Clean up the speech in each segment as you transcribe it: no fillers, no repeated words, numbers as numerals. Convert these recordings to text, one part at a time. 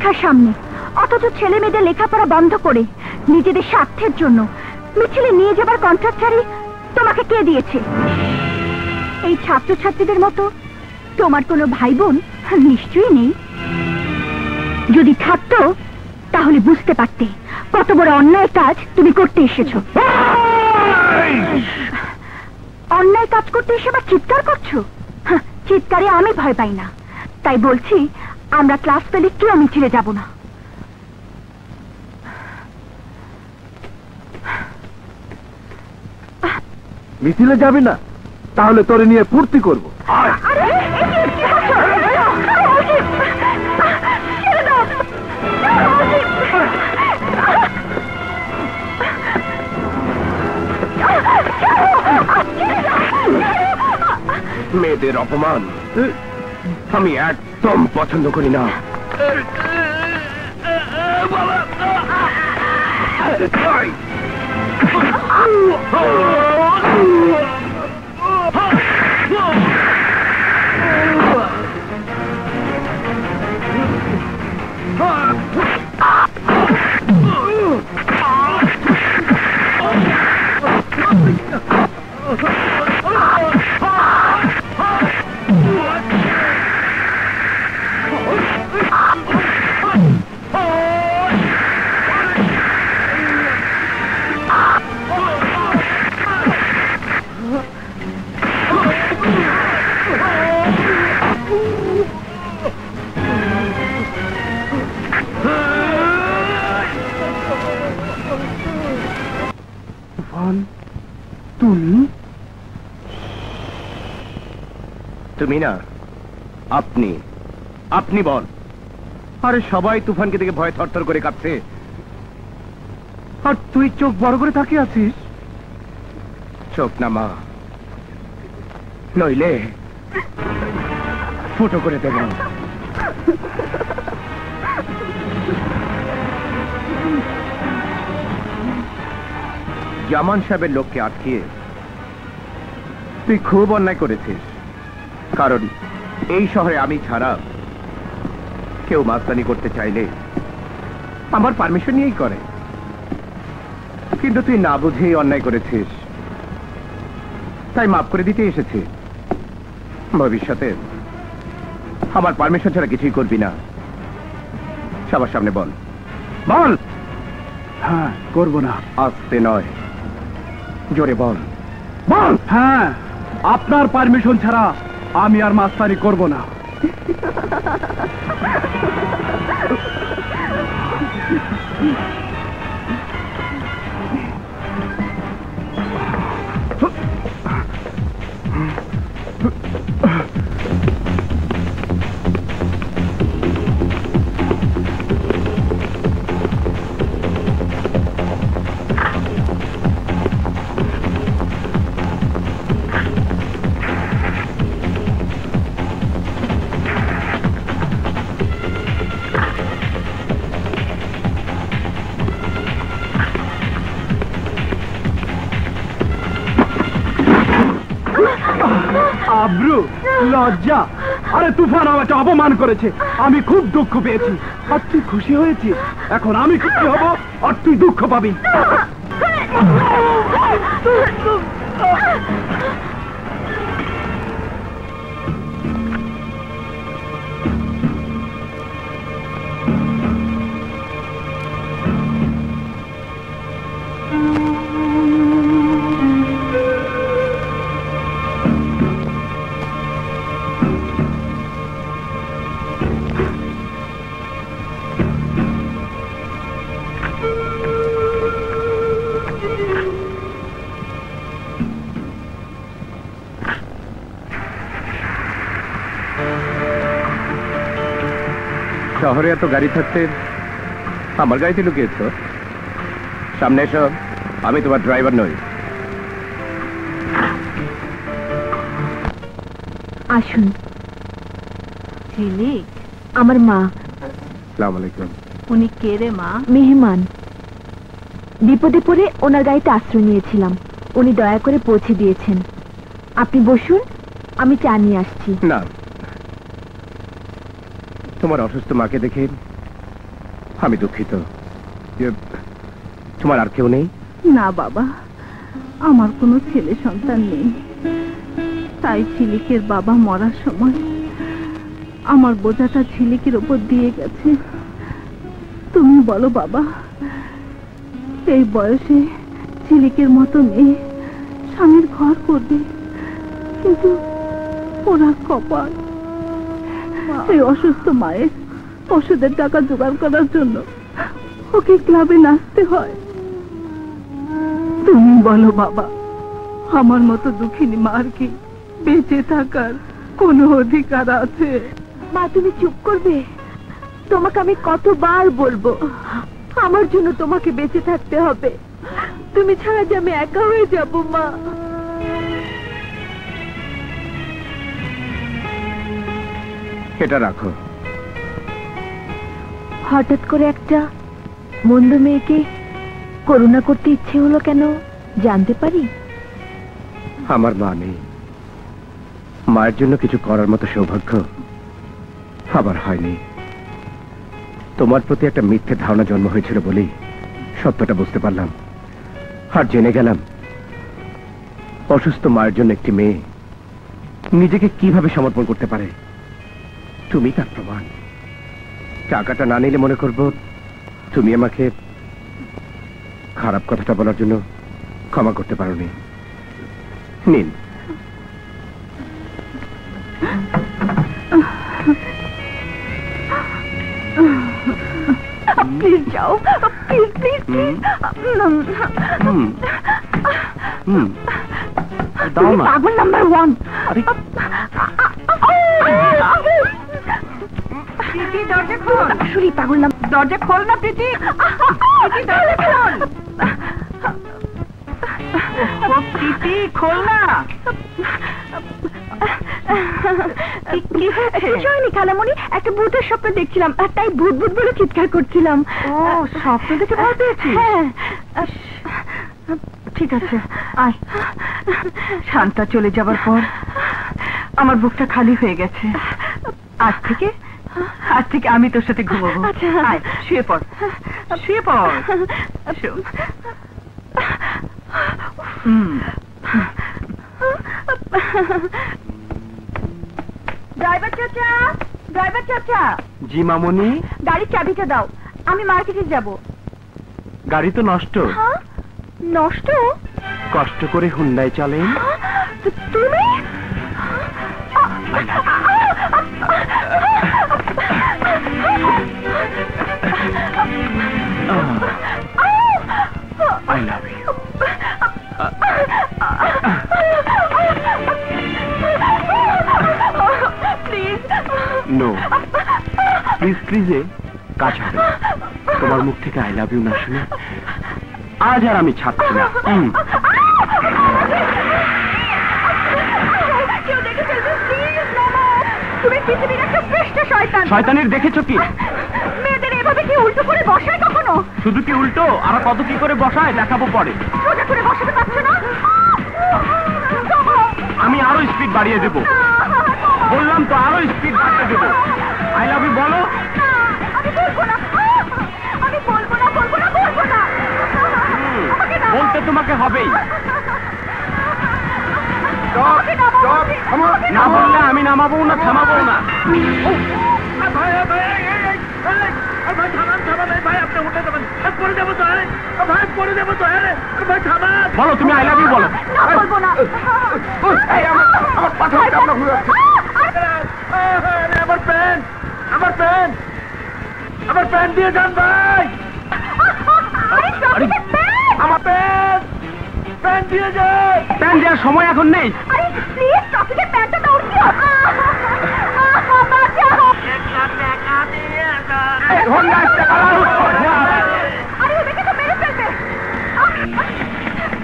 পরীক্ষার সামনে, অথচ ছেলে মেয়েদের লেখাপড়া বন্ধ করে নিজেদের স্বার্থের জন্য মিছিলে নিয়ে যাবার কন্ট্রাক্টারই তোমাকে কে দিয়েছে? এই ছাত্রছাত্রীদের মতো তোমার কোনো ভাই বোন নিশ্চয়ই নেই। যদি থাকতো তাহলে বুঝতে পারতে কত বড় অন্যায় কাজ তুমি করতে এসেছো। অন্যায় কাজ করতে এসে আবার চিৎকার করছো? চিৎকারে আমি ভয় পাই না, তাই বলছি আমরা ক্লাস পেলে কেউ মিছিলে যাব না। মিছিলে যাবি না? তাহলে তোরে নিয়ে ফুর্তি করবো। মেয়েদের অপমান আমি একদম পছন্দ করি না। তুমি না, আপনি আপনি বল। আরে সবাই তুফানকে দেখে ভয় থরথর করে কাঁপছে, আর তুই চোখ বড় করে তাকিয়ে আছিস। চোখ না মা, নইলে ফুটো করে দেব। জামান সাহেবের লোককে আটকিয়ে তুই খুব অন্যায় করেছিস, কারণ এই শহরে আমি ছাড়া কেউ মাস্তানি করতে চাইলে আমার পারমিশন নিয়েই করে, কিন্তু তুই না বুঝেই অন্যায় করেছিস, তাই মাফ করে দিতে এসেছি। ভবিষ্যতে আমার পারমিশন ছাড়া কিছুই করবি না। সবার সামনে বল, বল। হ্যাঁ, করবো না। আস্তে নয়, জোরে বল, বল। হ্যাঁ, আপনার পারমিশন ছাড়া আমি আর মাস্তানি করব না। আব্রু, লজ্জা। আরে তুফান আমাকে অপমান করেছে, আমি খুব দুঃখ পেয়েছি। আর তুই খুশি হয়েছিস, এখন আমি খুশি হব আর তুই দুঃখ পাবি। শহরে এত গাড়ি থাকতে আমার গাড়িতে লুকিয়েছ? সামনে এসো, আমি তোমার ড্রাইভার নই। আসুন। ছেলে, আমার মা। আসসালামু আলাইকুম। উনি কে রে মা? মেহমান। বিপদে পড়ে ওনার গাড়িতে আশ্রয় নিয়েছিলাম, উনি দয়া করে পৌঁছে দিয়েছেন। আপনি বসুন, আমি চা নিয়ে আসছি। না, তোমার অসুস্থ মাকে দেখে আমি দুঃখিত। তোমার আর কেউ নেই? না বাবা, আমার কোনো ছেলে সন্তান নেই। তাই ঝিলিকের বাবা মরার সময় আমার বোঝাটা ঝিলিকের ওপর দিয়ে গেছে। তুমি বলো বাবা, এই বয়সে ঝিলিকের মতো মেয়ে স্বামীর ঘর করবে, কিন্তু ওরা কপাল। এই অসুস্থ মায়ের ওষুধের টাকা জোগাড় করার জন্য ওকে ক্লাবে নাচতে হয়। তুমি বলো বাবা, আমার মতো দুঃখিনী মার কি বেঁচে থাকার কোনো অধিকার আছে? মা, তুমি চুপ করবে? তোমাকে আমি কতবার বলবো, আমার জন্য তোমাকে বেঁচে থাকতে হবে। তুমি ছাড়া যে আমি একা হয়ে যাব মা। এটা রাখো। হঠাৎ করে একটা মন্দ মেয়েকে করুণা করতে ইচ্ছে হলো কেন জানতে পারি? আমার মা নেই, মায়ের জন্য কিছু করার মতো সৌভাগ্য আবার হয়নি। তোমার প্রতি একটা মিথ্যে ধারণা জন্ম হয়েছিল বলেই সত্যটা বুঝতে পারলাম, আর জেনে গেলাম অসুস্থ মায়ের জন্য একটি মেয়ে নিজেকে কিভাবে সমর্পণ করতে পারে। তুমি তার প্রমাণ। টাকাটা না নিলে মনে করব তুমি আমাকে খারাপ কথাটা বলার জন্য ক্ষমা করতে পারোনি। নিন। প্লিজ যাও, প্লিজ প্লিজ প্লিজ। পাগল নাম্বার 1। প্রীতি, দরজা খোল। আসলে পাগল নাম। দরজা খোল না প্রীতি। প্রীতি, দরজা খোল। প্রীতি, খোল না। কি হয়নি খালামণি, একটা ভূতের স্বপ্ন দেখছিলাম, আর তাই ভূত ভূত বলে চিৎকার করছিলাম। ও, স্বপ্ন দেখে ভয় পেয়েছিস? হ্যাঁ। ঠিক আছে, আয়। শান্তা চলে যাবার পর আমার বুকটা খালি হয়ে গেছে। আজ থেকে আমি তোর সাথে ঘুমাবো। আয়, শুয়ে পড়, শুয়ে পড়। ড্রাইভার চাচা, ড্রাইভার চাচা। জি মামনি। গাড়ির চাবিটা দাও, আমি মার্কেটে যাব। গাড়ি তো নষ্ট। নষ্ট? কষ্ট করে হুন্ডায় চালেন। তুমি? I love you. Please. No. প্লিজে কাজ হবে না। তোমার মুখ থেকে আই লাভ ইউ না শুনে আজ আর আমি ছাড়ছি না। কেউ দেখে ফেলবে, প্লিজ নামো। তুমি পৃথিবীর একটা শ্রেষ্ঠ শয়তান। শয়তানের দেখেছো কি? মেয়েদের এভাবে কি উল্টো করে বসায় কখনো? শুধু কি উল্টো, আর কত কি করে বসায় দেখাবো পরে। সোজা করে বসাতে পারছো না? আমি আরো স্পিড বাড়িয়ে দেবো। বললাম তো আরো স্পিড বাড়িয়ে দেবো। আই লাভ ইউ বলো। আমি বলবো না, আমি বলবো না, বলবো না, বলবো না। বলতে তোমাকে হবেই। না বললে আমি নামাবো না, থামাবো না। বলো তুমি আই লাভ ইউ বলো। বলবো না। আমার পাঠাটা আমরা ঘুরে যাচ্ছে। আমার প্যান্ট, আমার প্যান্ট, আমার প্যান্ট দিয়ে যান ভাই। আমার প্যান্ট, প্যান্ট দিয়ে যায়। প্যান্ট দেওয়ার সময় এখন নেই। আরে প্লিজ ট্রাফিকের প্যান্টটা দাও।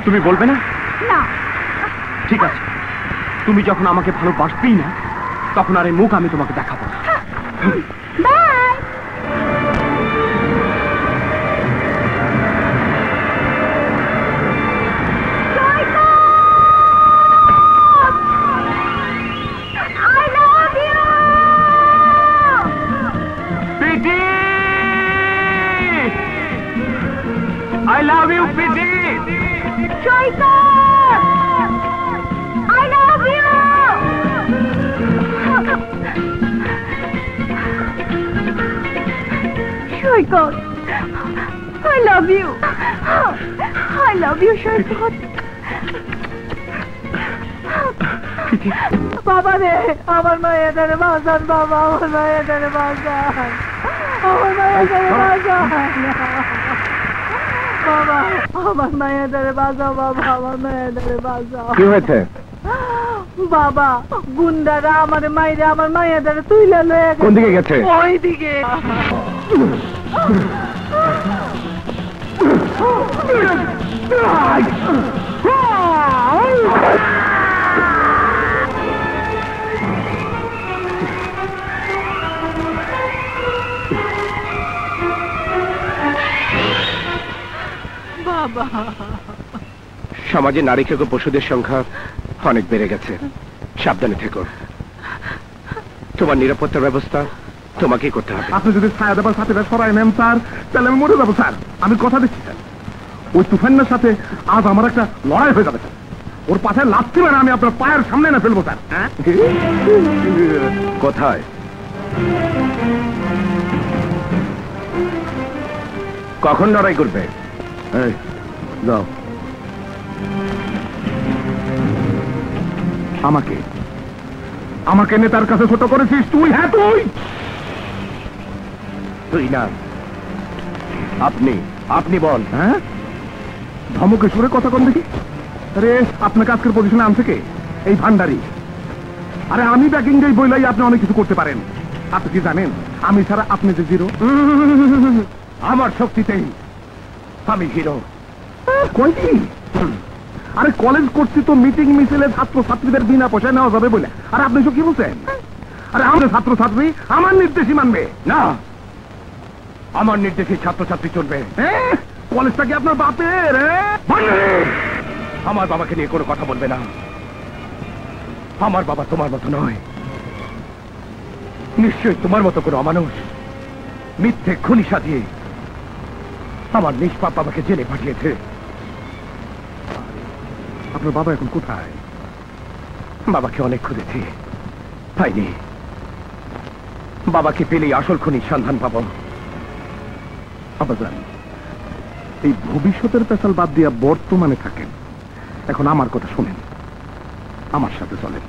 তুমি বলবে না? না। ঠিক আছে, তুমি যখন আমাকে ভালোবাসবেই না, তখন আর এই মুখ আমি তোমাকে দেখাবো না। Bye. I love you. Preeti! my God! I love you! I love you, Sharkot! বাবা রে, আমার মায়েদের বাঁচান বাবা, আমার মায়েদের বাঁচান, আমার মায়েদের বাঁচান বাবা, আমার মায়েদের বাঁচাও বাবা, আমার মায়েদের বাঁচাও। কি হয়েছে বাবা, গুন্ডারা আমার মাইরে আমার মায়েদের তুইলা লয়ে গেছে। কোন দিকে গেছে? ওই দিকে। বাবা, সমাজে নারী থেকে পশুদের সংখ্যা অনেক বেড়ে গেছে, সাবধানে থেকো। তোমার নিরাপত্তার ব্যবস্থা তোমাকেই করতে হবে। আপনি যদি ছায়া দেবার সাথে সরাই নেন স্যার, তাহলে আমি মরে যাবো স্যার। আমি কথা দিচ্ছি স্যার, ওই তুফানের সাথে আজ আমার একটা লড়াই হয়ে যাবে স্যার। ওর পাশে লাথি মেরে আমি আপনার পায়ের সামনে না ফেলবো স্যার। হ্যাঁ, কোথায়? কখন লড়াই করবে? এই যাও। আমাকে আমাকে নেতার কাছে ছোট করেছিস তুই? হ্যাঁ তুই। তুই না, আপনি আপনি বল। হ্যাঁ, ধমকে সুরে কথা কোন দেখি? আরে আপনাকে আজকের পজিশনে আনছে কে? এই ভান্ডারি। আরে আমি ব্যাকিং দেই বইলাই আপনি অনেক কিছু করতে পারেন। আপনি কি জানেন আমি ছাড়া আপনি যে জিরো? আমার শক্তিতেই আমি হিরো। কই কি? আরে কলেজ করছি তো মিটিং মিছিলে ছাত্র ছাত্রীদের বিনা পয়সায় নেওয়া যাবে বলে। আর আপনি সব কি বলছেন? আরে আমাদের ছাত্র ছাত্রী আমার নির্দেশই মানবে না, আমার নির্দেশে ছাত্রছাত্রী চলবে। কলেজটা কি আপনার বাপের? আমার বাবাকে নিয়ে কোনো কথা বলবে না। আমার বাবা তোমার মতো নয়, নিশ্চয়ই তোমার মতো কোনো অমানুষ মিথ্যে খুনি সাজিয়ে আমার নিষ্পাপ বাবাকে জেলে পাঠিয়েছে। আপনার বাবা এখন কোথায়? বাবাকে অনেক খুঁজেছি, পাইনি। বাবাকে পেলেই আসল খুনির সন্ধান পাবো। আব্বাজান, এই ভবিষ্যতের পেশাল বাদ দিয়া বর্তমানে থাকেন। এখন আমার কথা শুনেন, আমার সাথে চলেন,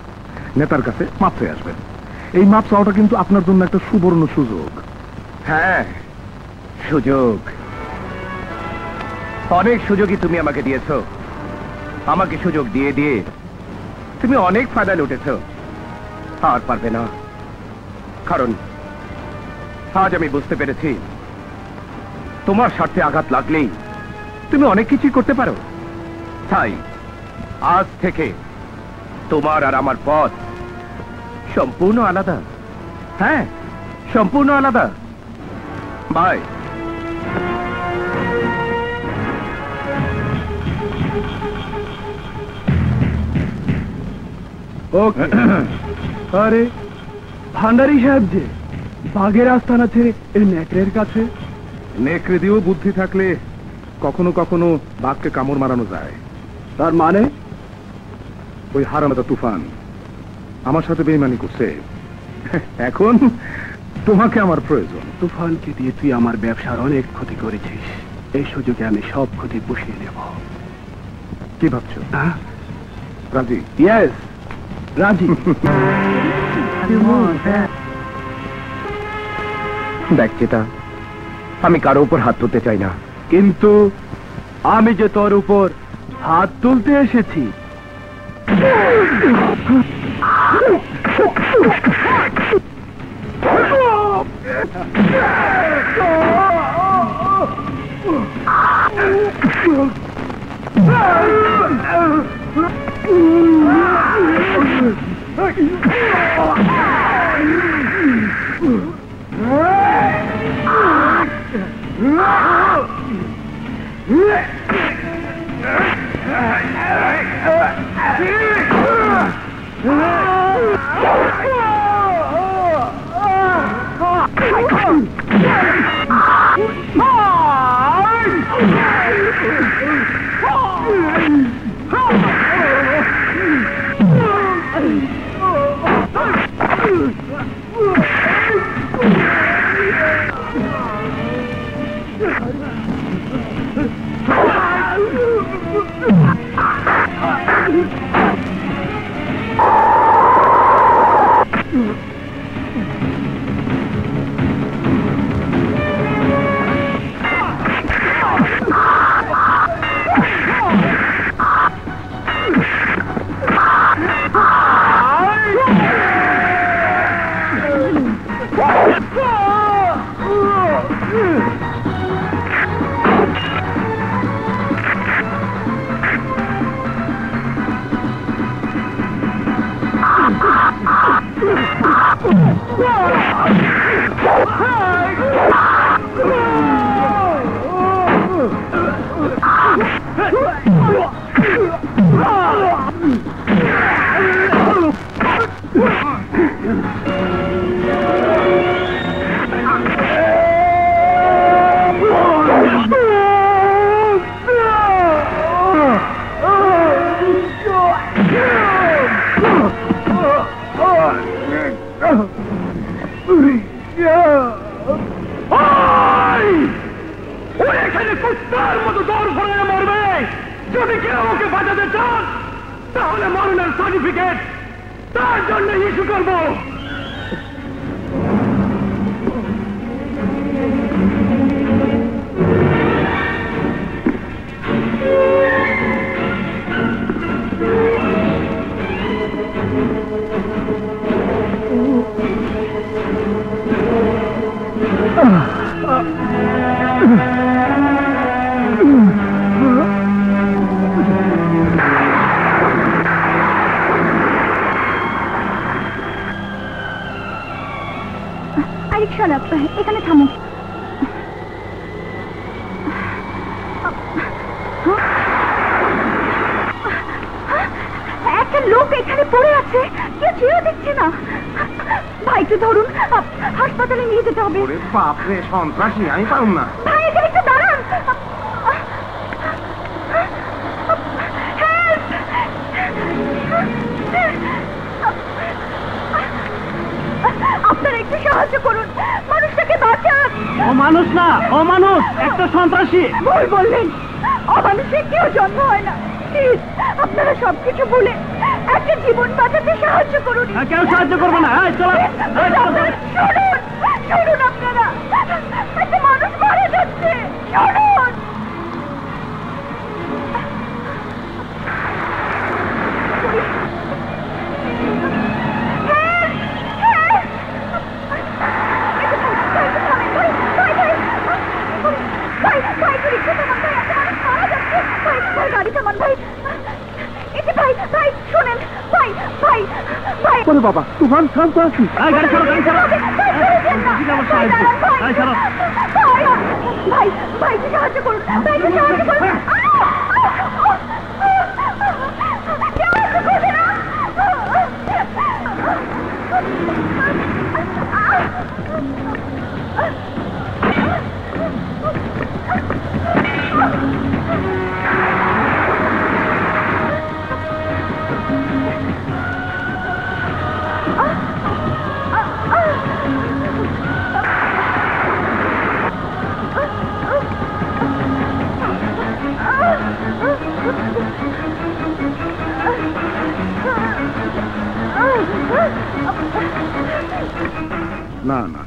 নেতার কাছে মাপ চেয়ে আসবেন। এই মাপ চাওয়াটা কিন্তু আপনার জন্য একটা সুবর্ণ সুযোগ। হ্যাঁ, সুযোগ, অনেক সুযোগই তুমি আমাকে দিয়েছ। আমাকে সুযোগ দিয়ে দিয়ে তুমি অনেক ফায়দা লুটেছ। আর পারবে না, কারণ আজ আমি বুঝতে পেরেছি তোমার স্বার্থে আঘাত লাগলেই তুমি অনেক কিছুই করতে পারো। তাই আজ থেকে তোমার আর আমার পথ সম্পূর্ণ আলাদা। হ্যাঁ, সম্পূর্ণ আলাদা। বাই। ওকে। আরে ভান্ডারি সাহেব যে বাঘের আস্তানা ছেড়ে এই নেকড়ের কাছে। নেকড়ে দিয়েও বুদ্ধি থাকলে কখনো কখনো বাঘকে কামড় মারানো যায়। তার মানে ওই হারামজাদা তুফান আমার সাথে বেইমানি করছে। এখন তোমাকে আমার প্রয়োজন। তুফানকে দিয়ে তুই আমার ব্যবসার অনেক ক্ষতি করেছিস, এই সুযোগে আমি সব ক্ষতি পুষিয়ে নেব। কি ভাবছো? রাজি? ইয়েস, রাজি। দেখ চিতা, আমি কারো উপর হাত তুলতে চাই না, কিন্তু আমি যে তোর উপর হাত তুলতে এসেছি। এখানে থামো। একটা লোক এখানে পড়ে আছে, কেউ ছেড়ে দিচ্ছে না। ভাই একটু ধরুন, হাসপাতালে নিয়ে যেতে হবে। বাপরে, সন্ত্রাসী, আমি পারুম না। ভাই এখানে একটু দাঁড়ান। আপনারা একটু সাহায্য করুন, মানুষটাকে বাঁচান। অমানুষ না, অমানুষ, একটা সন্ত্রাসী। ভুল বললেন, অমানুষের কেউ জন্ম হয় না। প্লিজ আপনারা সবকিছু ভুলে একটা জীবন বাঁচাতে সাহায্য করুন। কেউ সাহায্য করবে না। শুনুন, শুনুন, আপনারা একটা মানুষ মারা যাচ্ছে, শুনুন। বাবা, তুফান সন্ত্রাসী। গাড়ি ছাড়ো, গাড়ি ছাড়ো। ভাই, ভাইকে সাহায্য করুন, ভাইকে সাহায্য করুন। না না,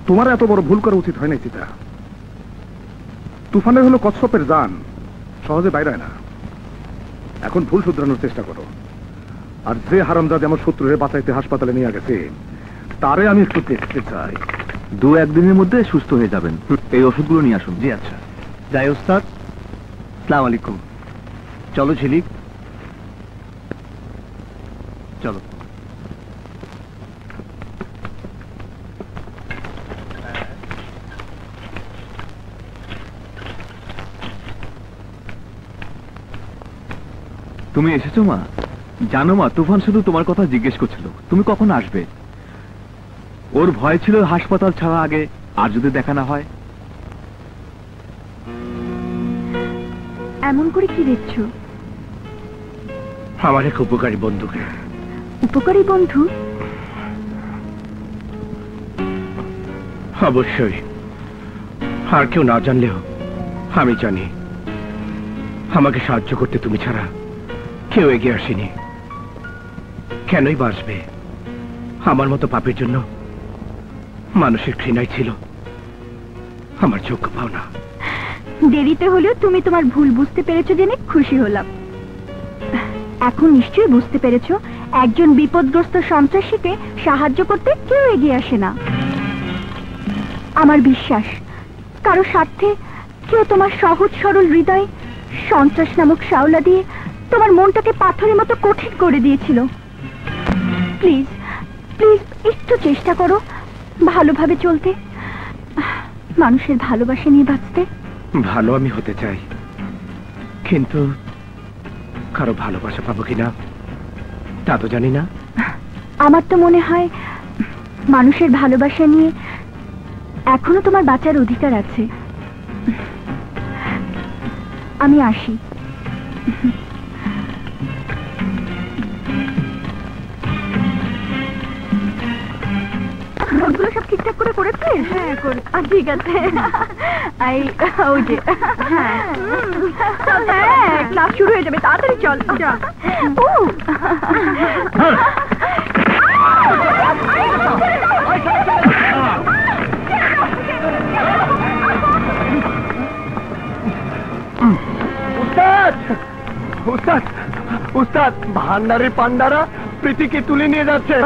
তোমার এত বড় ভুল করা উচিত হয় না চিতা। তুফানের হলো কচ্ছপের জান, সহজে বাইরে হয় না। এখন ভুল শুধরানোর চেষ্টা করো। আর যে হারামজাদে আমার শত্রুরে বাঁচাইতে হাসপাতালে নিয়ে গেছে, তারে আমি একটু দেখতে চাই। 2-1 দিনের মধ্যে সুস্থ হয়ে যাবেন। এই ওষুধগুলো নিয়ে আসুন। জি আচ্ছা। যাই ওস্তাদ, আসসালামু আলাইকুম। চলো ঝিলিক, চলো। তুমি এসেছো মা? জানো মা, তুফান শুধু তোমার কথা জিজ্ঞেস করছিল, তুমি কখন আসবে। ওর ভয় ছিল হাসপাতাল ছাড়া আগে আর যদি দেখা না হয়। এমন করে কি দেখছো? আমার এক উপকারী বন্ধুকে। উপকারী বন্ধু? অবশ্যই, আর কেউ না জানলেও আমি জানি। আমাকে সাহায্য করতে তুমি ছাড়া কেউ এগিয়ে আসেনি। কেনই বাসবে? আমার মতো পাপের জন্য মানুষের ঘৃণাই ছিল আমার যোগ্য পাওনা। দেরিতে হলেও তুমি তোমার ভুল বুঝতে পেরেছো জেনে খুশি হলাম। এখন নিশ্চয়ই বুঝতে পেরেছো একজন বিপদগ্রস্ত সন্ত্রাসীকে সাহায্য করতে কেউ এগিয়ে আসে না। আমার বিশ্বাস কারো স্বার্থে কেউ তোমার সহজ সরল হৃদয়ে সন্ত্রাস নামক শাওলা দিয়ে তোমার মনটাকে পাথরের মতো কঠিন করে দিয়েছিল। প্লিজ প্লিজ একটু চেষ্টা করো ভালোভাবে চলতে, মানুষের ভালোবাসা নিয়ে বাঁচতে। ভালো আমি হতে চাই, কিন্তু কারো ভালোবাসা পাবো কিনা তা তো জানি না। আমার তো মনে হয় মানুষের ভালোবাসা নিয়ে এখনো তোমার বাঁচার অধিকার আছে। আমি আসি। নোটগুলো সব ঠিকঠাক করে করেছে? হ্যাঁ ঠিক আছে। ওই যে হ্যাঁ ক্লাস শুরু হয়ে যাবে, তাড়াতাড়ি চল। উস্তাদ উস্তাদ উস্তাদ, ভান্ডারে পান্ডারা প্রীতিকে তুলে নিয়ে যাচ্ছে।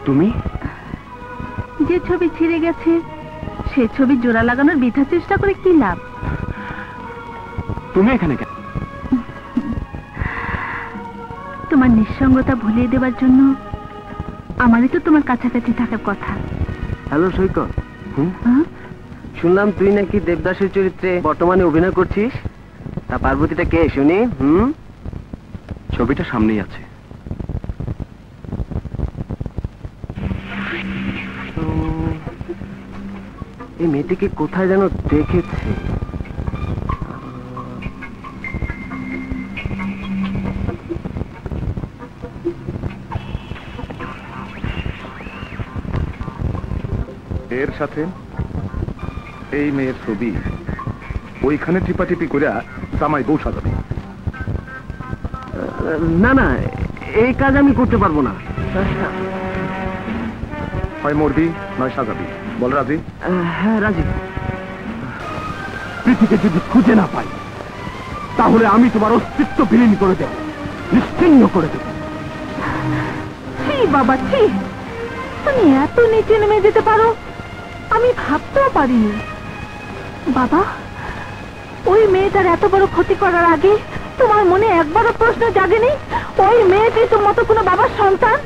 তুমি যে ছবি ছিঁড়ে গেছে সে ছবি জোড়া লাগানোর বৃথা চেষ্টা করে কি লাভ? তুমি এখানে কেন? তোমার নিঃসঙ্গতা ভুলিয়ে দেবার জন্য আমারই তো তোমার কাছাকাছি থাকার কথা। হ্যালো সৈকত, শুনলাম তুই নাকি দেবদাসের চরিত্রে বর্তমানে অভিনয় করছিস। তা পার্বতীটা কে শুনি? ছবিটা সামনেই আছে। এই মেয়েটিকে কোথায় যেন দেখেছে। এর সাথে এই মেয়ের ছবি ওইখানে টিপাটিপি করে জামাই বউ সাজাবে। না না, এই কাজ আমি করতে পারবো না। হয় মরবি নয় সাজাবি। বল রাজি? হ্যাঁ রাজি। পৃথিবীকে যদি খুঁজে না পাই তাহলে আমি তোমার অস্তিত্ব বিলীন করে দেব, নিশ্চিহ্ন করে দেব। ছি বাবা ছি, তুমি এত নিচে নেমে যেতে পারো আমি ভাবতেও পারিনি। বাবা, ওই মেয়েটার এত বড় ক্ষতি করার আগে তোমার মনে একবারও প্রশ্ন জাগেনি ওই মেয়েটি তোমার মতো কোনো বাবার সন্তান?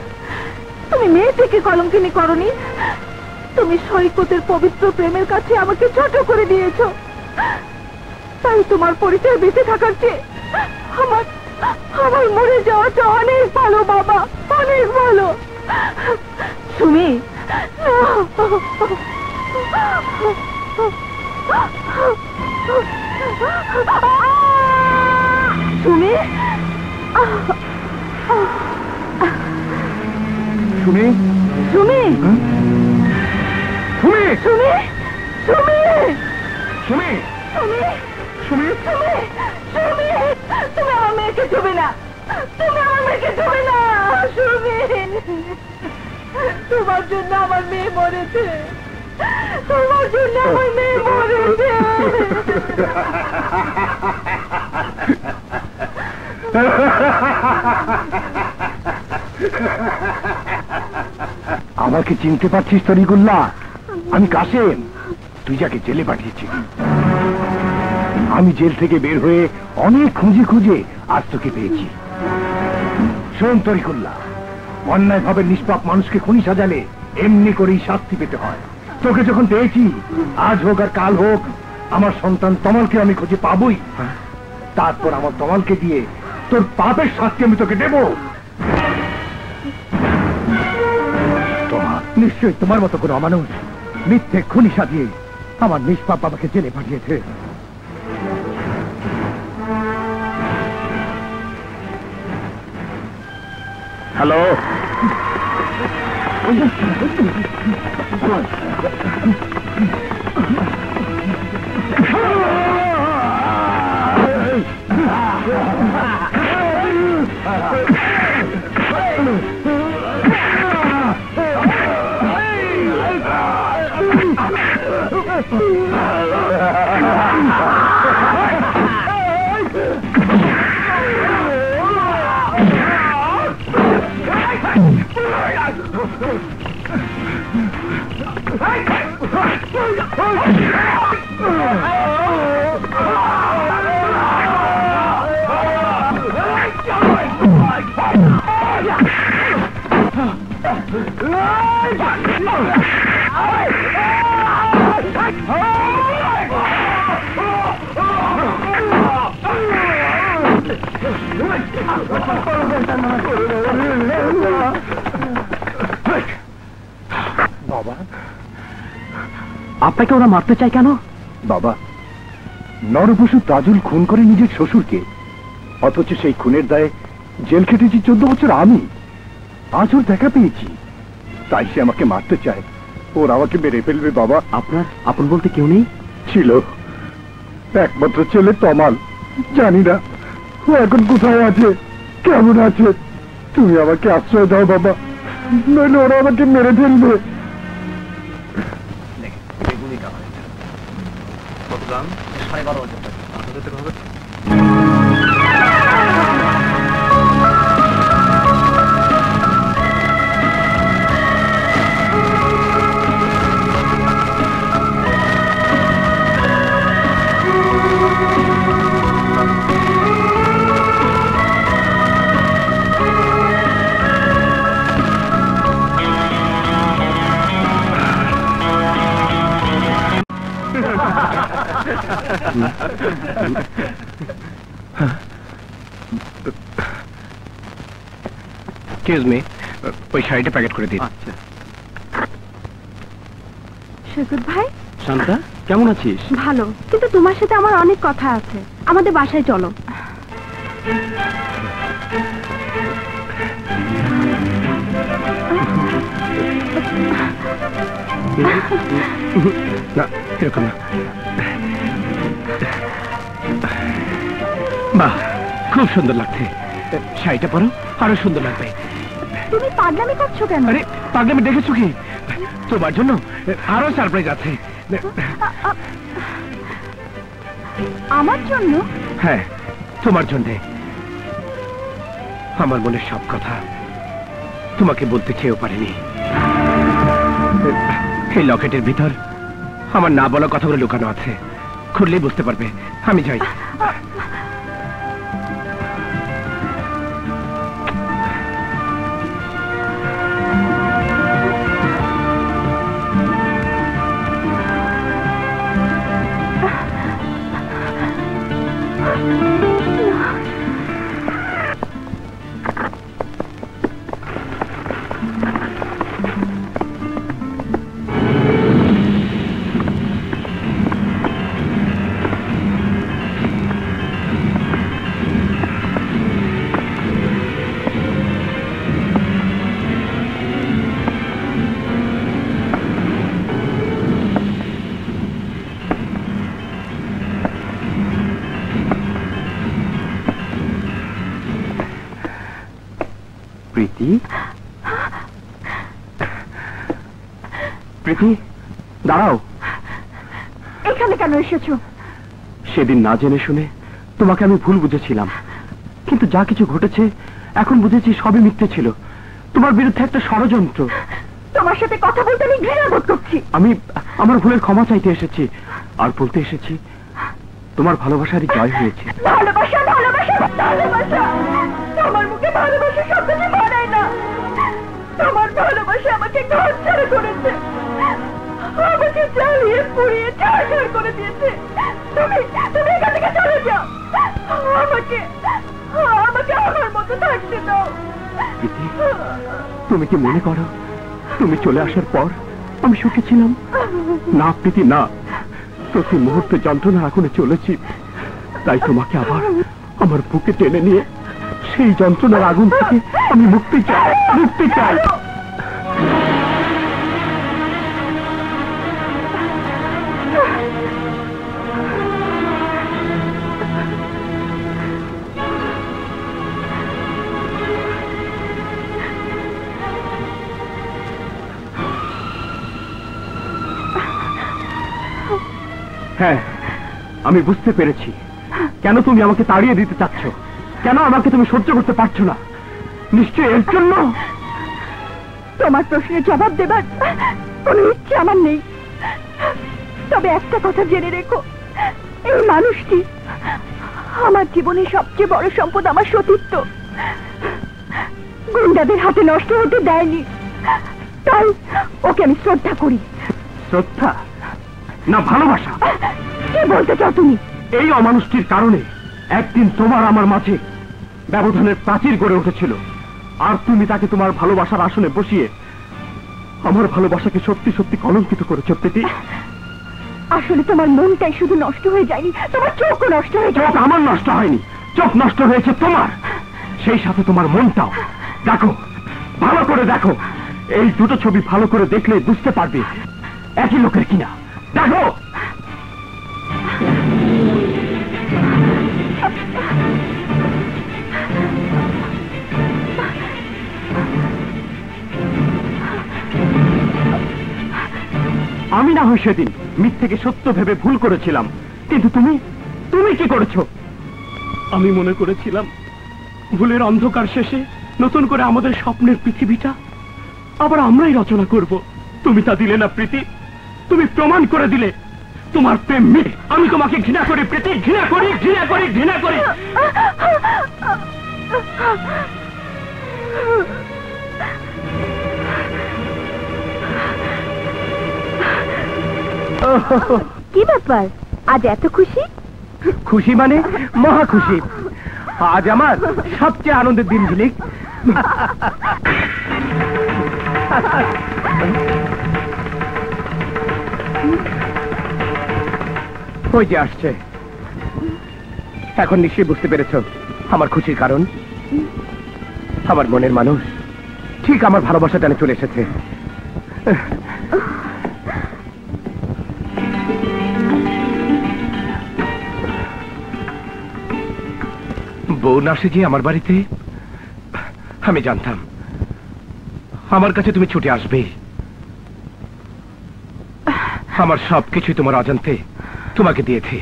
তুমি মেয়েটিকে কলঙ্কিনী করনি, তুমি সৈকতের পবিত্র প্রেমের কাছে আমাকে ছোট করে দিয়েছ। তাই তোমার পরিচয় বেঁচে থাকার চেয়ে আমার আমার মরে যাওয়াটা অনেক ভালো বাবা, অনেক ভালো। সুমি, সুমি, সুমি, সুমি, সুমি, সুমি, সুমি, সুমি, সুমি, সুমি, সুমি, সুমি, তুমি আমার মেয়েকে ছুবে না, তুমি আমার মেয়েকে ছুবে না। সুমি, তোমার জন্য আমার মেয়ে মরেছে, তোমার জন্য আমার মেয়ে মরেছে। আমাকে চিনতে পারছিস তরিকুল্লাহ? আমি কাসেম, তুই যাকে জেলে পাঠিয়েছিলি। আমি জেল থেকে বের হয়ে অনেক খুঁজে খুঁজে আজ তোকে পেয়েছি। শোন তরিকুল্লাহ, অন্যায় ভাবে নিষ্পাপ মানুষকে খুনি সাজালে এমনি করেই শাস্তি পেতে হয়। তোকে যখন পেয়েছি, আজ হোক আর কাল হোক, আমার সন্তান তমালকে আমি খুঁজে পাবই। তারপর আমার তমালকে দিয়ে তোর পাপের শাস্তি আমি তোকে দেব। নিশ্চয়ই তোমার মতো কোনো অমানুষ মিথ্যে খুনি সাজিয়ে আমার নিষ্পাপ বাবাকে জেলে পাঠিয়েছে। হ্যালো, বাবা, আপনাকে ওরা মারতে চায় কেন? বাবা, নরপশু তাজুল খুন করে নিজের শ্বশুরকে, অথচ সেই খুনের দায়ে জেল খেটেছি 14 বছর আমি। আজ ওর দেখা পেয়েছি, তাই সে আমাকে মারতে চায়। ওর আমাকে মেরে ফেলবে। বাবা, আপনার আপন বলতে কেউ নেই? ছিল, একমাত্র ছেলে তমাল। জানি না ও এখন কোথায় আছে, কেমন আছে। তুমি আমাকে আশ্রয় দাও বাবা, নইলে ওরা আমাকে মেরে ফেলবে। এক্সকিউজ মি, ওই শাড়িটা প্যাকেট করে দিন। আচ্ছা। সৈকত ভাই, শান্তা কেমন আছিস? ভালো, কিন্তু তোমার সাথে আমার অনেক কথা আছে। আমাদের বাসায় চলো। না, এরকম না। বাহ, খুব সুন্দর লাগছে। শাড়িটা পরো, আরো সুন্দর লাগবে। তুমি পাগলামি করছো কেন? আরে পাগলামি দেখেছো কি? তোমার জন্য আরো সারপ্রাইজ আছে। আমার জন্য? হ্যাঁ, তোমার জন্যে। আমার মনের সব কথা তোমাকে বলতে চেয়েও পারিনি। এই লকেটের ভিতর আমার না বলা কথাগুলো লুকানো আছে, খুললেই বুঝতে পারবে। আমি যাই। প্রীতি, প্রীতি, দাঁড়াও। এখানে কেন এসেছো? সেদিন না জেনে শুনে তোমাকে আমি ভুল বুঝেছিলাম, কিন্তু যা কিছু ঘটেছে এখন বুঝেছি সবই মিথ্যে ছিল। তোমার বিরুদ্ধে একটা ষড়যন্ত্র। তোমার সাথে কথা বলতে আমি ঘৃণা বোধ করছি। আমি আমার ভুলের ক্ষমা চাইতে এসেছি, আর বলতে এসেছি তোমার ভালোবাসারই জয় হয়েছে। ভালোবাসা, ভালোবাসা, ভালোবাসা! তোমার মুখে ভালোবাসা শব্দটি মানায় না। তোমার ভালোবাসা আমাকে ঘর ছাড়া করেছে, আমাকে জ্বালিয়ে পুড়িয়ে ছাড় করে দিয়েছে। তুমি তুমি এখান থেকে চলে যাও, আমাকে আমাকে আমার মতো থাকতে দাও। প্রীতি, তুমি কি মনে করো তুমি চলে আসার পর আমি সুখী ছিলাম? না প্রীতি, না। প্রতি মুহূর্তে যন্ত্রণা আগুনে চলেছি, তাই তোমাকে আবার আমার বুকে টেনে নিয়ে সেই যন্ত্রণার আগুন থেকে আমি মুক্তি চাই, মুক্তি চাই। হ্যাঁ, আমি বুঝতে পেরেছি কেন তুমি আমাকে তাড়িয়ে দিতে চাচ্ছ, কেন আমাকে তুমি সহ্য করতে পারছো না। নিশ্চয়ই এর জন্য। তোমার প্রশ্নের জবাব দেবার কোনো ইচ্ছে আমার নেই, তবে একটা কথা জেনে রেখো, এই মানুষটি আমার জীবনে সবচেয়ে বড় সম্পদ, আমার সতীত্ব। গুন্ডাদের হাতে নষ্ট হতে দেয়নি, তাই ওকে আমি শ্রদ্ধা করি। শ্রদ্ধা না ভালোবাসা? কি বলতে চাও তুমি? এই অমানুষটির কারণে একদিন তোমার আমার মাঝে ব্যবধানের প্রাচীর গড়ে উঠেছিল, আর তুমি তাকে তোমার ভালোবাসার আসনে বসিয়ে আমার ভালোবাসাকে সত্যি সত্যি কলঙ্কিত করেছ। প্রীতি, আসলে তোমার মনটাই শুধু নষ্ট হয়ে যায়নি, তোমার চোখও নষ্ট হয়ে চোখ যায়। আমার নষ্ট হয়নি, চোখ নষ্ট হয়েছে তোমার, সেই সাথে তোমার মনটাও। দেখো, ভালো করে দেখো, এই দুটো ছবি ভালো করে দেখলে বুঝতে পারবে একই লোকের কিনা। দেখো। আমি না হয় সেদিন মিথ্যেকে সত্য ভেবে ভুল করেছিলাম, কিন্তু তুমি তুমি কি করেছো? আমি মনে করেছিলাম ভুলের অন্ধকার শেষে নতুন করে আমাদের স্বপ্নের পৃথিবীটা আবার আমরাই রচনা করব। তুমি তা দিলে না প্রীতি, তুমি প্রমাণ করে দিলে তোমার প্রেম মিথ্যে। আমি তোমাকে ঘৃণা করি প্রীতি, ঘৃণা করি, ঘৃণা করি, ঘৃণা করি। কি ব্যাপার, আজ এত খুশি? খুশি মানে মহা খুশি। আজ আমার সবচেয়ে আনন্দের দিন ঝিলিক। ওই যে আসছে। এখন নিশ্চয়ই বুঝতে পেরেছ আমার খুশির কারণ। আমার মনের মানুষ ঠিক আমার ভালোবাসা টানে চলে এসেছে। বউ না আসে যে আমার বাড়িতে, আমি জানতাম আমার কাছে তুমি ছুটে আসবে। আমার সবকিছু তোমার অজান্তে তোমাকে দিয়েছি।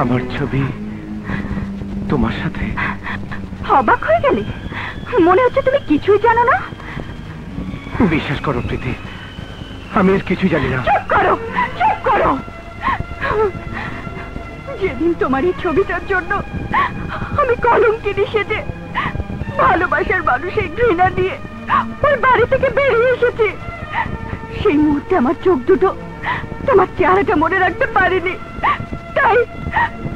আমার ছবি তোমার সাথে। অবাক হয়ে গেলে? মনে হচ্ছে তুমি কিছুই জানো না। বিশ্বাস করো প্রীতি, আমি আর কিছু জানি না। চুপ করো, চুপ করো। যেদিন তোমার এই ছবিটার জন্য আমি কলঙ্কিনী সেজে ভালোবাসার মানুষের ঘৃণা নিয়ে ওই বাড়ি থেকে বেরিয়ে এসেছি, সেই মুহূর্তে আমার চোখ দুটো তোমার চেহারাটা মনে রাখতে পারিনি, তাই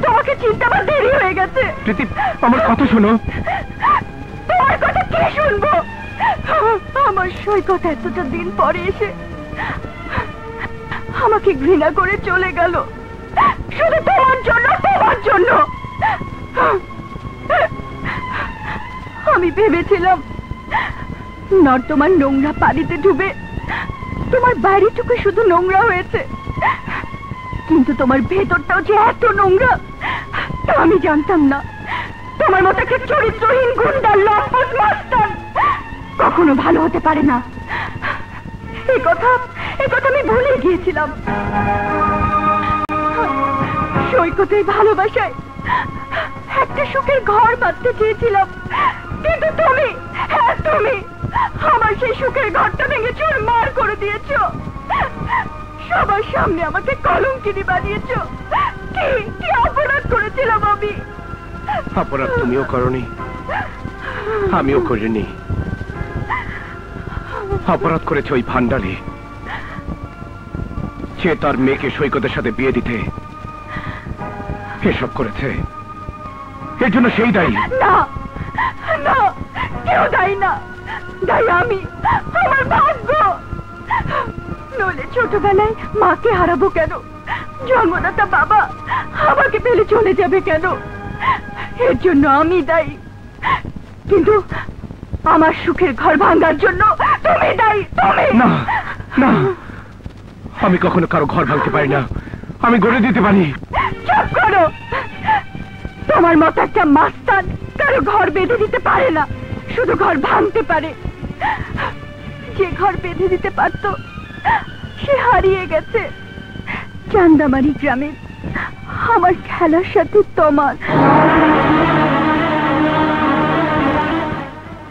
তোমাকে চিন্তা আমার দেরি হয়ে গেছে। প্রীতি, আমার কথা শোনো। তোমার কথা কি শুনবো? আমার সৈকত এতটা দিন পরে এসে আমাকে ঘৃণা করে চলে গেল, শুধু তোমার জন্য, তোমার জন্য। আমি ভেবেছিলাম নর্দমার নোংরা পানিতে ডুবে তোমার বাড়িটুকু শুধু নোংরা হয়েছে, কিন্তু তোমার ভেতরটাও যে এত নোংরা তা আমি জানতাম না। তোমার মতো একটা চরিত্রহীন গুন্ডা, লম্পট মাস্তান কখনো ভালো হতে পারে না। এই কথা আমি ভুলে গিয়েছিলাম। সৈকতের ভালোবাসায় একটা সুখের ঘর বাঁধতে চেয়েছিলাম, কিন্তু তুমি, হ্যাঁ তুমি আমার সেই সুখের ঘরটা ভেঙে চুরমার করে দিয়েছো। সবার সামনে আমাকে কলঙ্কিনী বানিয়েছো। কি অপরাধ করেছিলাম আমি? অপরাধ তুমিও করনি, আমিও করিনি। অপরাধ করেছে ওই ভান্ডারী, সে তার মেয়েকে সৈকতের সাথে বিয়ে দিতে এসব করেছে। এর জন্য সেই দায়ী। না না, কেউ দায়ী না, দায়ী আমি, আমার ভাগ্য। নইলে ছোটবেলায় মাকে হারাবো কেন? জন্মদাতা বাবা আমাকে ফেলে চলে যাবে কেন? এর জন্য আমি দায়ী, কিন্তু আমার সুখের ঘর ভাঙার জন্য তুমি দায়ী। তুমি না না, আমি কখনো কারো ঘর ভাঙতে পারি না, আমি গড়ে দিতে পারি। চুপ করো। তোমার মতো একটা মাস্তান কারো ঘর বেঁধে দিতে পারে না, শুধু ঘর ভাঙতে পারে। যে ঘর বেঁধে দিতে পারতো সে হারিয়ে গেছে। চান্দামারি গ্রামে আমার খেলার সাথে তোমার।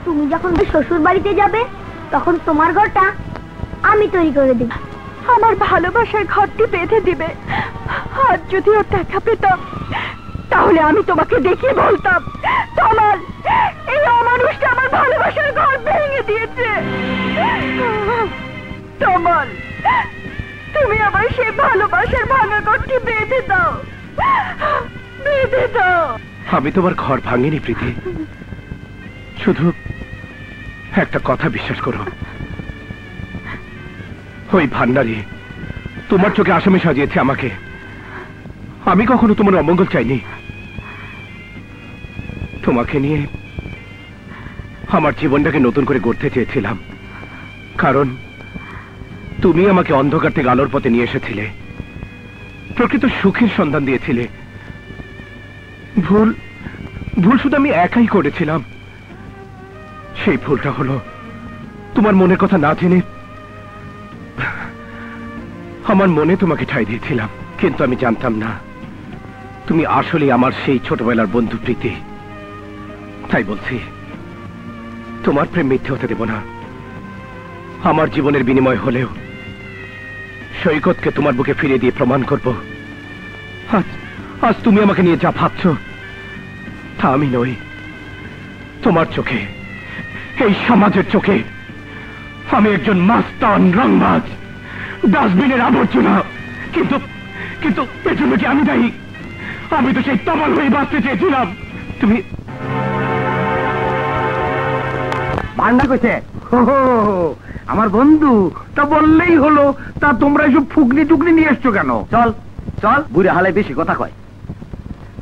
তুমি যখন শ্বশুর বাড়িতে যাবে তখন তোমার ঘরটা আমি তৈরি করে দেব। আমার ভালোবাসার ঘরটি বেঁধে দিবে। আর যদি ওর দেখা পেতাম তাহলে আমি তোমাকে দেখিয়ে বলতাম, তোমার এই অমানুষটা আমার ভালোবাসার ঘর ভেঙে দিয়েছে। তোমার, তুমি আমার সেই ভালোবাসার ভাঙা ঘরটি বেঁধে দাও, বেঁধে দাও। আমি তোমার ঘর ভাঙিনি প্রীতি, শুধু একটা কথা বিশ্বাস করো, ওই ভান্ডারী তোমার চোখে আসামি সাজিয়েছে আমাকে। আমি কখনো তোমার অমঙ্গল চাইনি। তোমাকে নিয়ে আমার জীবনটাকে নতুন করে গড়তে চেয়েছিলাম, কারণ তুমি আমাকে অন্ধকার থেকে আলোর পথে নিয়ে এসেছিলে, প্রকৃত সুখের সন্ধান দিয়েছিলে। ভুল শুধু আমি একাই করেছিলাম। সেই ভুলটা হলো তোমার মনের কথা না জেনে আমার মনে তোমাকে ঠাঁই দিয়েছিলাম, কিন্তু আমি জানতাম না তুমি আসলে আমার সেই ছোটবেলার বন্ধু প্রীতি। তাই বলছি, তোমার প্রেম মিথ্যে হতে দেব না। আমার জীবনের বিনিময় হলেও সৈকতকে তোমার বুকে ফিরিয়ে দিয়ে প্রমাণ করব আজ তুমি আমাকে নিয়ে যা ভাবছ তা আমি নই। তোমার চোখে, এই সমাজের চোখে আমি একজন মাস্তান, রংবাজ, ডাস্টবিনের আবর্জনা। কিন্তু কিন্তু এর জন্য কি আমি দায়ী? আমি তো সেই তমাল হয়ে বাঁচতে চেয়েছিলাম। তুমি ভান্ডা কইছে আমার বন্ধু, তা বললেই হলো। তা তোমরা এসব ফুকনি টুকনি নিয়ে এসছো কেন? চল চল, বুড়ে হালে বেশি কথা কয়।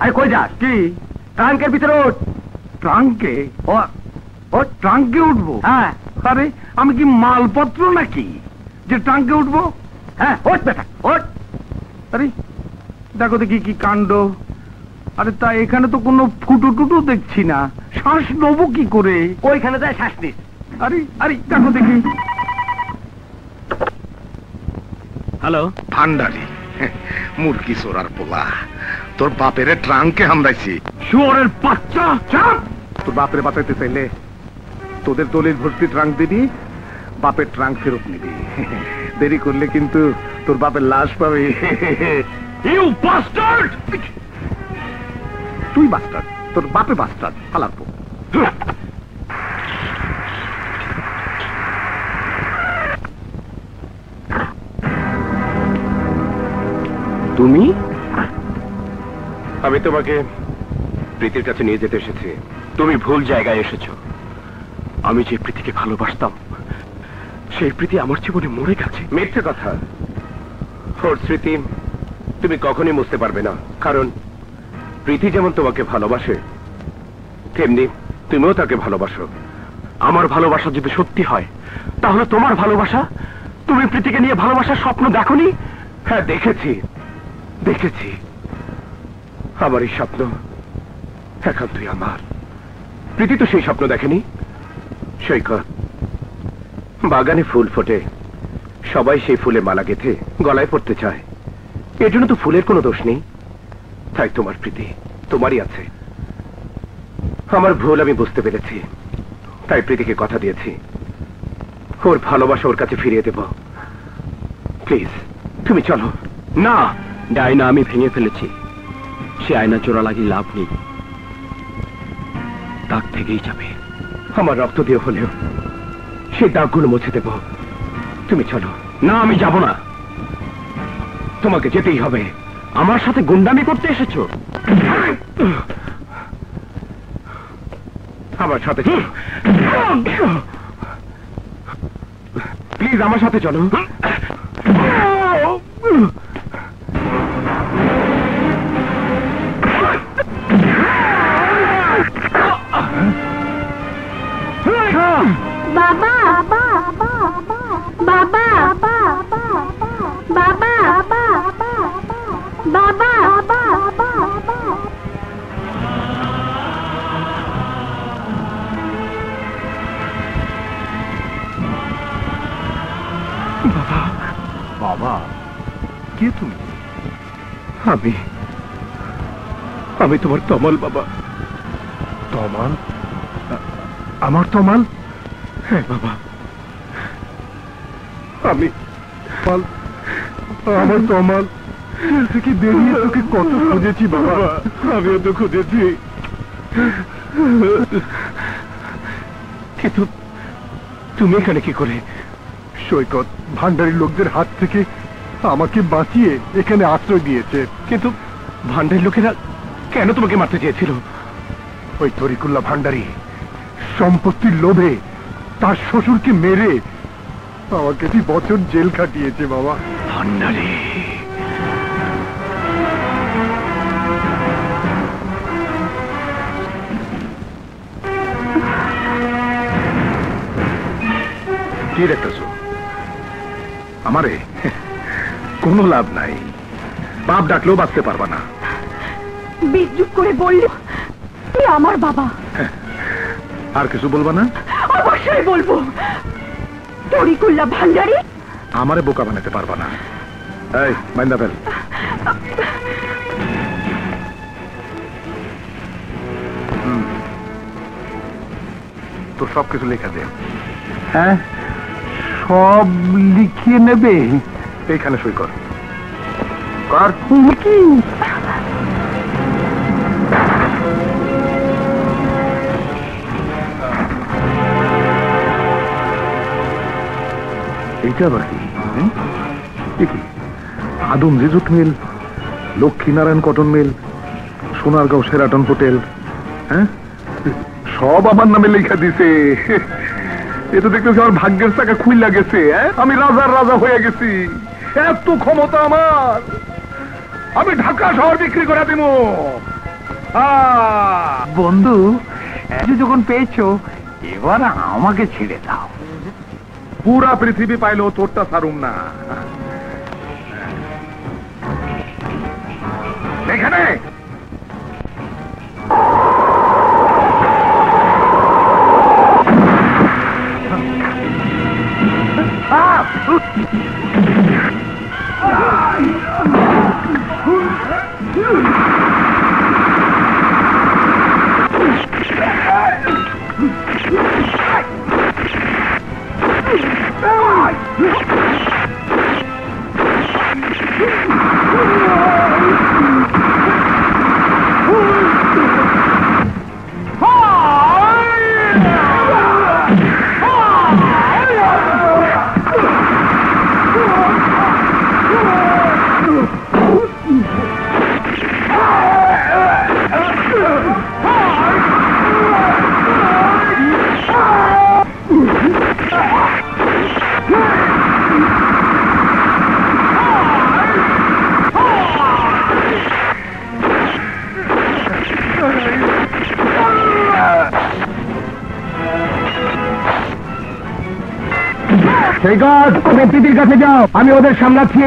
আরে কই যাস? কি ট্রাঙ্কের ভিতরে ওঠ। ট্রাঙ্কে? ও ট্রাঙ্কে উঠবো? হ্যাঁ। আরে আমি কি মালপত্র নাকি যে ট্রাঙ্কে উঠবো? হ্যাঁ, ওঠ বেটা, ওঠ। আরে দেখো দেখি কি কাণ্ড। আরে তা এখানে তো কোনো ফুটো টুটো দেখছি না, শ্বাস নেবো কি করে? ওইখানে যায় শ্বাস নিস। আরে আরে দেখো দেখি। হ্যালো। ভান্ডারি, মুরগি চোরার পোলা, তোর বাপের ট্রাঙ্কে হামদাইছি। শুয়োরের বাচ্চা! চাপ! তোর বাপরে বাঁচাইতে চাইলে তোদের দলিল ভর্তি ট্রাঙ্ক দিবি, বাপের ট্রাঙ্ক ফেরত নিবি। দেরি করলে কিন্তু তোর বাপের লাশ পাবে। You bastard! তুই বাস্টার্ড, তোর বাপে বাস্টার্ড, হালার পো। তুমি? আমি তোমাকে প্রীতির কাছে নিয়ে যেতে এসেছি। তুমি ভুল জায়গায় এসেছো। আমি যে প্রীতিকে ভালোবাসতাম সেই প্রীতি আমার জীবনে মরে গেছে। মিথ্যে কথা। ওর স্মৃতি তুমি কখনই মুছতে পারবে না, কারণ প্রীতি যেমন তোমাকে ভালোবাসে তেমনি তুমিও তাকে ভালোবাসো। আমার ভালোবাসা যদি সত্যি হয় তাহলে তোমার ভালোবাসা, তুমি প্রীতিকে নিয়ে ভালোবাসার স্বপ্ন দেখোনি? হ্যাঁ দেখেছি, দেখেছি। আমার এই স্বপ্ন একান্তই আমার। প্রীতি তো সেই স্বপ্ন দেখেনি। সৈকত, বাগানে ফুল ফোটে, সবাই সেই ফুলে মালা গেঁথে গলায় পড়তে চায়, এর জন্য তো ফুলের কোনো দোষ নেই। তাই তোমার প্রীতি তোমারই আছে। আমার ভুল আমি বুঝতে পেরেছি, তাই প্রীতিকে কথা দিয়েছি ওর ভালোবাসা ওর কাছে ফিরিয়ে দেব। প্লিজ তুমি চলো। না, ডায়না আমি ভেঙে ফেলেছি। সে আয়না জোড়া লাগিয়ে লাভ নেই, দাগ থেকেই যাবে। আমার রক্ত দিয়ে হলেও সেই দাগগুলো মুছে দেব। তুমি চলো। না, আমি যাব না। তোমাকে যেতেই হবে। আমার সাথে গুন্ডামি করতে এসেছো? আমার সাথে প্লিজ, আমার সাথে চলো। বাবা, বাবা, বাবা, বাবা, বাবা, কে তুমি? আমি তোমার তমাল বাবা। তমাল? আমার তমাল? হ্যাঁ বাবা, আমি আমার তমাল থেকে বেরিয়ে তোকে কত খুঁজেছি বাবা। আমিও তো খুঁজেছি, কিন্তু তুমি এখানে কি করে? সৈকত ভান্ডারীর লোকদের হাত থেকে আমাকে বাঁচিয়ে এখানে আশ্রয় দিয়েছে। কিন্তু ভান্ডারীর লোকেরা কেন তোমাকে মারতে চেয়েছিল? ওই তরিকুল্লাহ ভান্ডারী সম্পত্তির লোভে তার শ্বশুরকে মেরে আমাকে 2 বছর জেল খাটিয়েছে বাবা। ভান্ডারী, কি দেখতেছো আমারে? কোনো লাভ নাই, বাপ ডাকলেও বাঁচতে পারবা না। বিদ্রুপ করে বলল তুই আমার বাবা। আর কিছু বলবা না? অবশ্যই বলবো। তরিকুল্লাহ ভান্ডারী আমারে বোকা বানাতে পারবা না। এই মাইন্দা ফেল। তোর সবকিছু লেখা দে। হ্যাঁ, সব লিখিয়ে নেবে? এইখানে সই কর। কার কি? এইটা আবার কি? কি Adamjee jute mill, Laxminarayan cotton mill, Sonargaon Sheraton hotel, হ্যাঁ সব আমার নামে লেখা দিছে। এটা দেখতেছি আমার ভাগ্যের চাকা খুইলা গেছে। আমি রাজার রাজা হয়ে গেছি। এত ক্ষমতা আমার, আমি ঢাকা শহর বিক্রি করে দিব। বন্ধু, যখন পেয়েছো এবার আমাকে ছেড়ে দাও। পুরা পৃথিবী পাইলো তোরটা সারুম না। এখানে তুমি দিদির কাছে যাও, আমি ওদের সামলাচ্ছি।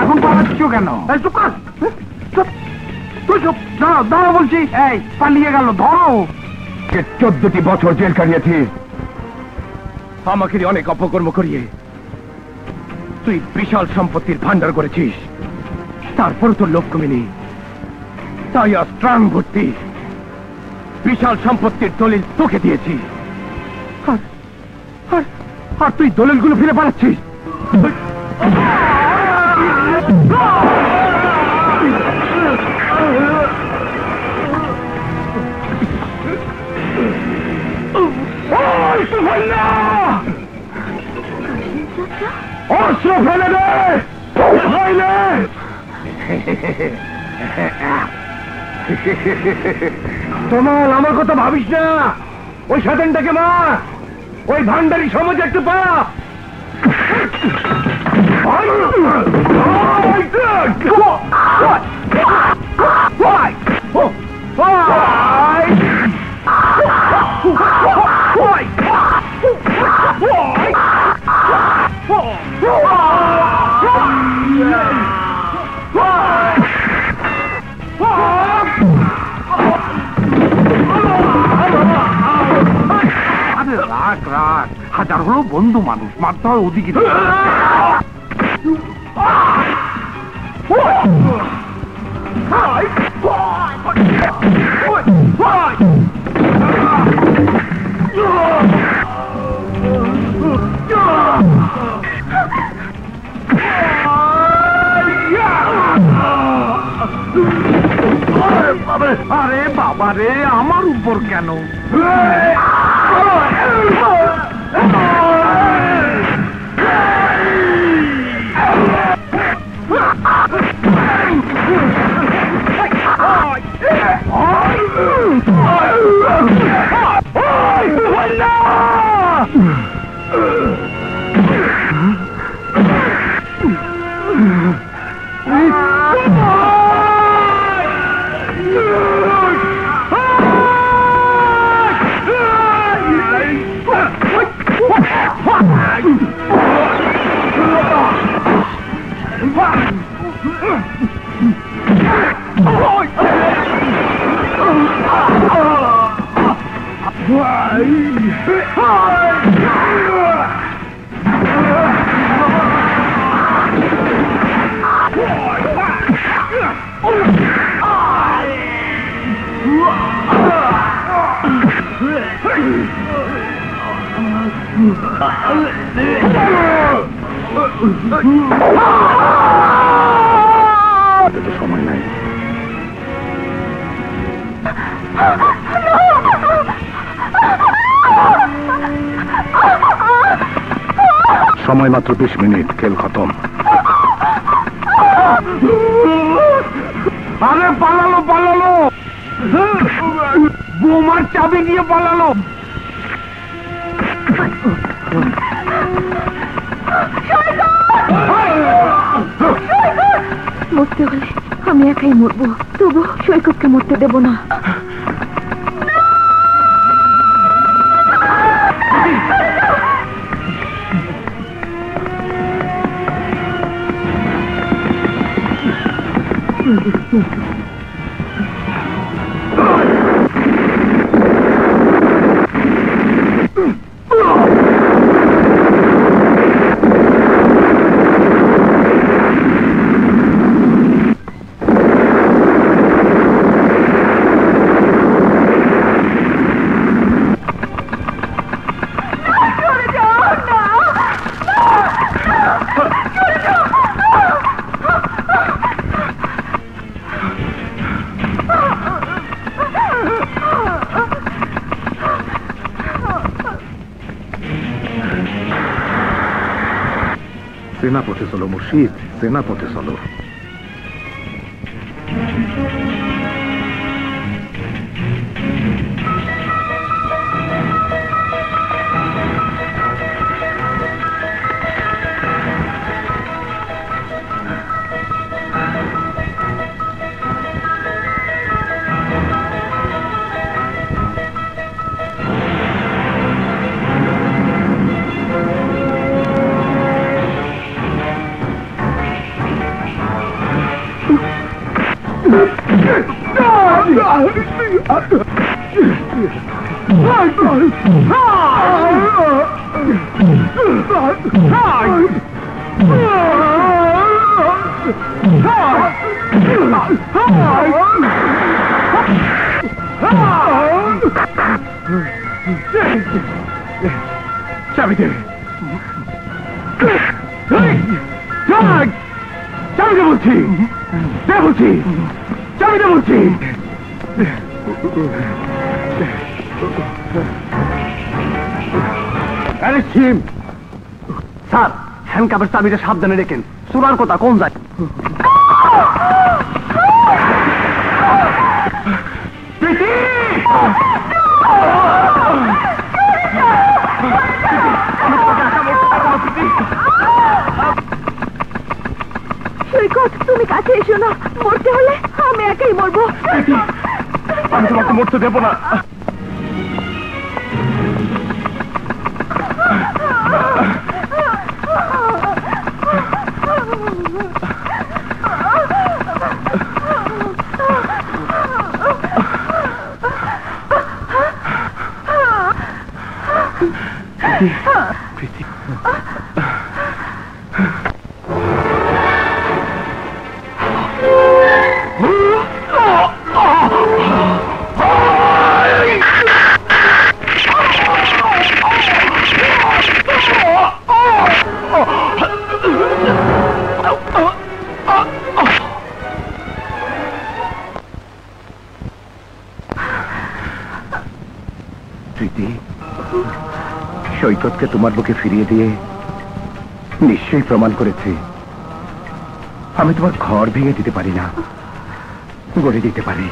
এখন পালাচ্ছ কেন? ধরো বলছি। এই পালিয়ে গেল, ধরো। 14টি বছর জেল কাটিয়েছি, আমাকে অনেক অপকর্ম করিয়ে তুই বিশাল সম্পত্তির ভান্ডার করেছিস, তারপর তোর লোক কমেনি, তাই আজ স্ট্রং ভর্তি বিশাল সম্পত্তির দলিল তোকে দিয়েছি, আর তুই দলিলগুলো ফিরে পালাচ্ছিস। অস্ত্র ফেলে দে, নইলে তোমার আমার কথা ভাবিস না। ওই সাধনটাকে মার, ওই ভান্ডারি সমাজ একটু পা। রাখ রাখ, হাজার হলো বন্ধু মানুষ, মারতে হয় ওদিকে। আরে বাবা রে, আমার উপর কেন? সময় নাই। সময় মাত্র 20 মিনিট, খেল খতম। আরে পালালো পালালো। বোমার চাবি দিয়ে পালালো। মরতে হলে আমি একাই মরবো, তবু সৈকতকে মরতে দেব না। সেনাপথে চলো মুর্শিদ, সেনাপথে চলো। চাবি দে, চাবি দে বলছি, দে বলছি, চাবি দে বলছি। আরে সিম স্যার, হ্যান্ডকাপের চাবিটা সাবধানে রেখেন, চোরার কথা কোন যায়। সৈকত, তুমি কাছে এসো না, মরতে হলে আমি একাই মরবো। আমি তোমাকে মরতে দেবো না। প্রীতি, সৈকতকে তোমার বুকে ফিরিয়ে দিয়ে নিশ্চয়ই প্রমাণ করেছে আমি তোমার ঘর ভেঙে দিতে পারি না, গড়ে দিতে পারি।